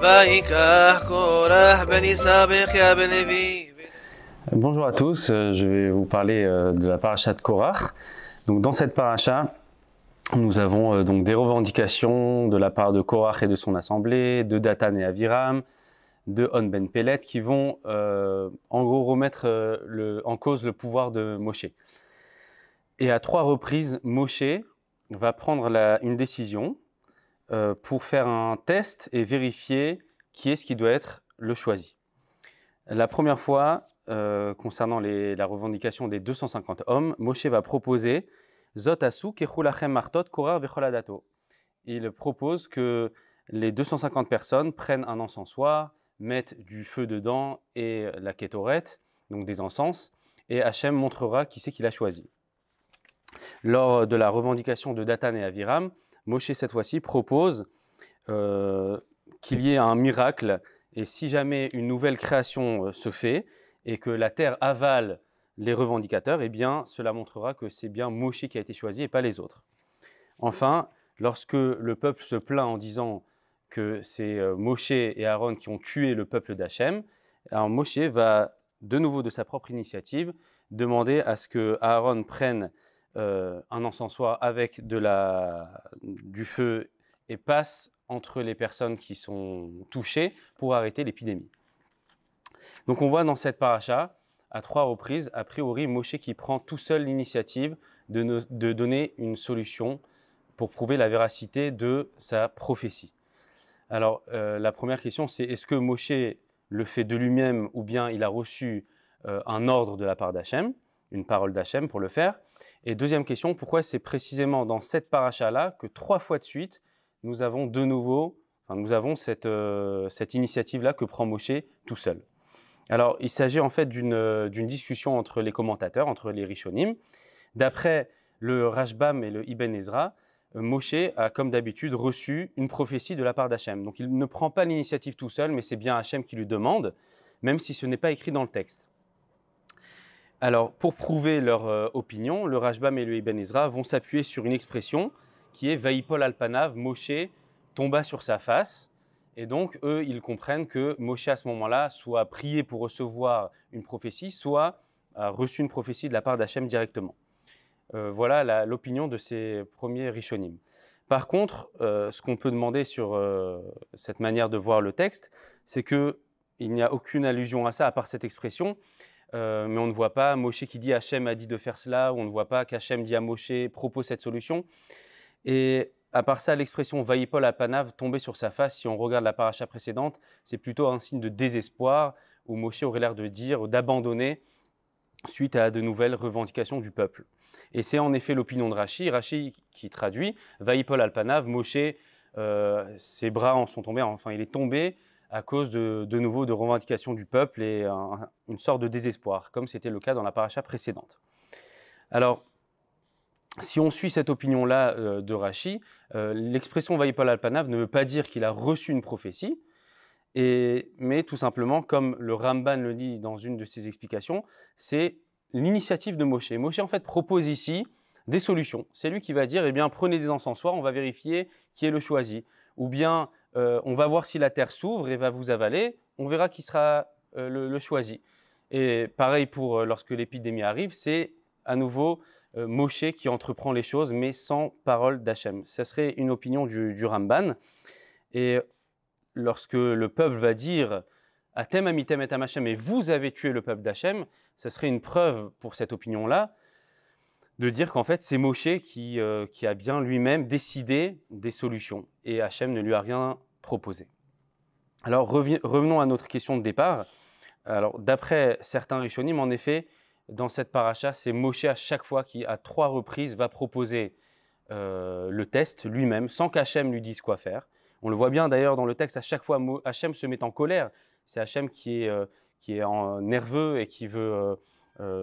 ויקח קורח בן יסבכיה בן לוי. Bonjour à tous, je vais vous parler de la paracha de Korach. Donc dans cette paracha, nous avons donc des revendications de la part de Korach et de son assemblée, de Dathan et Aviram, de On ben Pelet, qui vont en gros remettre en cause le pouvoir de Moshe. Et à 3 reprises, Moshe va prendre une décision pour faire un test et vérifier qui est-ce qui doit être le choisi. La première fois, concernant la revendication des 250 hommes, Moshe va proposer Zot asu kechulachem martot korar vecholadato. Il propose que les 250 personnes prennent un encensoir, mettent du feu dedans et la kétoret, donc des encens, et Hachem montrera qui c'est qu'il a choisi. Lors de la revendication de Dathan et Aviram, Moshe cette fois-ci propose qu'il y ait un miracle, et si jamais une nouvelle création se fait et que la terre avale les revendicateurs, eh bien cela montrera que c'est bien Moshe qui a été choisi et pas les autres. Enfin, lorsque le peuple se plaint en disant que c'est Moshe et Aaron qui ont tué le peuple d'Hachem, alors Moshe va de nouveau de sa propre initiative demander à ce que Aaron prenne un encensoir avec du feu et passe entre les personnes qui sont touchées pour arrêter l'épidémie. Donc on voit dans cette paracha, à 3 reprises, a priori, Moshe qui prend tout seul l'initiative de donner une solution pour prouver la véracité de sa prophétie. Alors la première question, c'est est-ce que Moshe le fait de lui-même ou bien il a reçu un ordre de la part d'Hachem, une parole d'Hachem pour le faire? Et deuxième question, pourquoi c'est précisément dans cette paracha-là que 3 fois de suite, nous avons cette initiative-là que prend Moshe tout seul? Alors, il s'agit en fait d'une discussion entre les commentateurs, entre les Rishonim. D'après le Rashbam et le Ibn Ezra, Moshe a, comme d'habitude, reçu une prophétie de la part d'Hachem. Donc, il ne prend pas l'initiative tout seul, mais c'est bien Hachem qui lui demande, même si ce n'est pas écrit dans le texte. Alors, pour prouver leur opinion, le Rashbam et le Ibn Ezra vont s'appuyer sur une expression qui est « Vaïpol alpanav », Moshe tomba sur sa face. Et donc, eux, ils comprennent que Moshe, à ce moment-là, soit prié pour recevoir une prophétie, soit a reçu une prophétie de la part d'Hachem directement. Voilà l'opinion de ces premiers Rishonim. Par contre, ce qu'on peut demander sur cette manière de voir le texte, c'est qu'il n'y a aucune allusion à ça, à part cette expression, mais on ne voit pas Moshe qui dit « Hachem a dit de faire cela », ou on ne voit pas qu'Hachem dit à Moshe « propose cette solution ». Et à part ça, l'expression « Vaïpol alpanav », tomber sur sa face, si on regarde la paracha précédente, c'est plutôt un signe de désespoir, où Moshe aurait l'air de dire, d'abandonner suite à de nouvelles revendications du peuple. Et c'est en effet l'opinion de Rashi qui traduit « Vaïpol alpanav », Moshe, ses bras en sont tombés, enfin il est tombé à cause de nouveau de revendications du peuple et une sorte de désespoir, comme c'était le cas dans la paracha précédente. Alors, si on suit cette opinion-là de Rashi, l'expression Vaïpol alpanav ne veut pas dire qu'il a reçu une prophétie, mais tout simplement, comme le Ramban le dit dans une de ses explications, c'est l'initiative de Moshe. Moshe, en fait, propose ici des solutions. C'est lui qui va dire, eh bien, prenez des encensoirs, on va vérifier qui est le choisi. Ou bien, on va voir si la terre s'ouvre et va vous avaler, on verra qui sera le choisi. Et pareil pour lorsque l'épidémie arrive, c'est à nouveau Moshe qui entreprend les choses, mais sans parole d'Hachem. Ça serait une opinion du Ramban. Et lorsque le peuple va dire « Atem amitem et Hachem » et vous avez tué le peuple d'Hachem, ça serait une preuve pour cette opinion-là de dire qu'en fait c'est Moshe qui a bien lui-même décidé des solutions et Hachem ne lui a rien proposé. Alors revenons à notre question de départ. Alors d'après certains Rishonim, en effet, dans cette paracha, c'est Moshe à chaque fois qui, à 3 reprises, va proposer le test lui-même, sans qu'Hachem lui dise quoi faire. On le voit bien d'ailleurs dans le texte, à chaque fois, Hachem se met en colère. C'est Hachem qui est nerveux et qui veut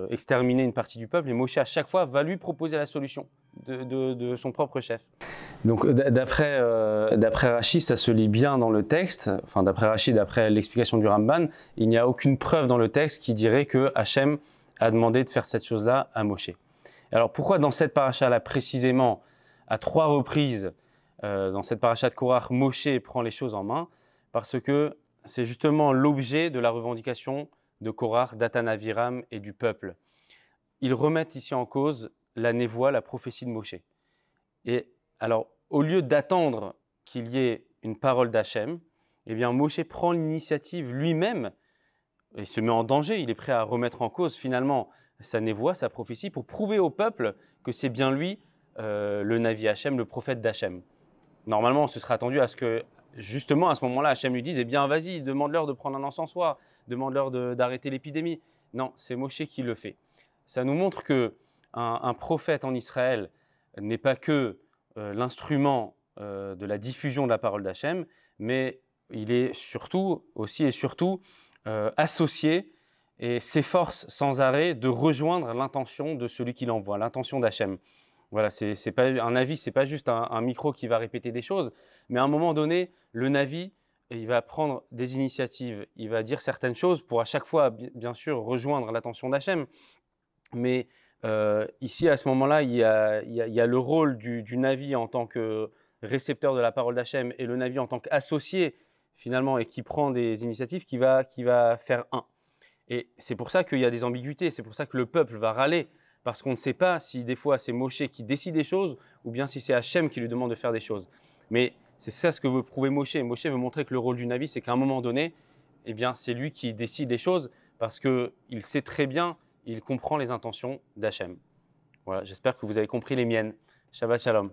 exterminer une partie du peuple. Et Moshe, à chaque fois, va lui proposer la solution de son propre chef. Donc d'après Rashi, ça se lit bien dans le texte. Enfin, d'après Rashi, d'après l'explication du Ramban, il n'y a aucune preuve dans le texte qui dirait que Hachem a demandé de faire cette chose-là à Moshe. Alors pourquoi dans cette paracha-là précisément, à 3 reprises, dans cette paracha de Korach, Moshe prend les choses en main? parce que c'est justement l'objet de la revendication de Korach, Datan, Aviram et du peuple. Ils remettent ici en cause la névoie, la prophétie de Moshe. Et alors, au lieu d'attendre qu'il y ait une parole d'Hachem, eh bien, Moshe prend l'initiative lui-même et se met en danger. Il est prêt à remettre en cause finalement sa névoie, sa prophétie, pour prouver au peuple que c'est bien lui, le Navi Hachem, le prophète d'Hachem. Normalement, on se serait attendu à ce que, justement, à ce moment-là, Hachem lui dise, eh bien, vas-y, demande-leur de prendre un encensoir, demande-leur d'arrêter l'épidémie. Non, c'est Moshe qui le fait. Ça nous montre qu'un prophète en Israël n'est pas que l'instrument de la diffusion de la parole d'Hachem, mais il est surtout, aussi et surtout, associé et s'efforce sans arrêt de rejoindre l'intention de celui qui l'envoie, l'intention d'Hachem. Voilà, c'est pas, un Navi, ce n'est pas juste un micro qui va répéter des choses, mais à un moment donné, le Navi, il va prendre des initiatives, il va dire certaines choses pour à chaque fois, bien sûr, rejoindre l'attention d'Hachem. Mais ici, à ce moment-là, il y a le rôle du Navi en tant que récepteur de la parole d'Hachem et le Navi en tant qu'associé, finalement, et qui prend des initiatives, qui va faire un. Et c'est pour ça qu'il y a des ambiguïtés, c'est pour ça que le peuple va râler, parce qu'on ne sait pas si des fois c'est Moshe qui décide des choses ou bien si c'est Hachem qui lui demande de faire des choses. Mais c'est ça ce que veut prouver Moshe. Moshe veut montrer que le rôle du Navi, c'est qu'à un moment donné, eh bien, c'est lui qui décide des choses parce qu'il sait très bien, il comprend les intentions d'Hachem. Voilà, j'espère que vous avez compris les miennes. Shabbat Shalom.